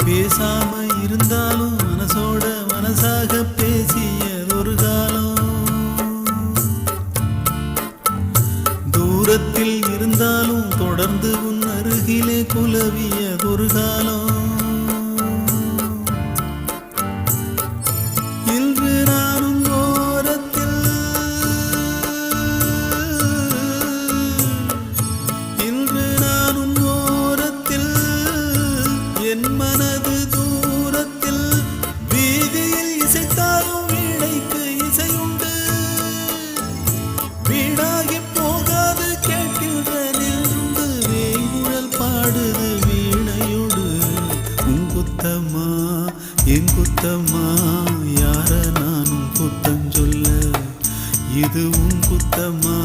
பேசாம இருந்தாலும் மனசோட மனசாக பேசியதொரு காலம், தூரத்தில் இருந்தாலும் தொடர்ந்து உன் அருகிலே குலவியதொரு காலம். இன்று நானும் ஓரத்தில், இன்று நானும் ஓரத்தில், என் மனது தூரத்தில், வீதியில் இசைத்தாலும் வீணைக்கு இசையுண்டு, வீணாகி போகாது கேட்கின்ற நின்று வேங்குழல் பாடுது வீணையோடு. உன் குத்தம்மா என் குத்தம்மா, யார நானும் குத்தம் சொல்ல, இது உன் குத்தம்மா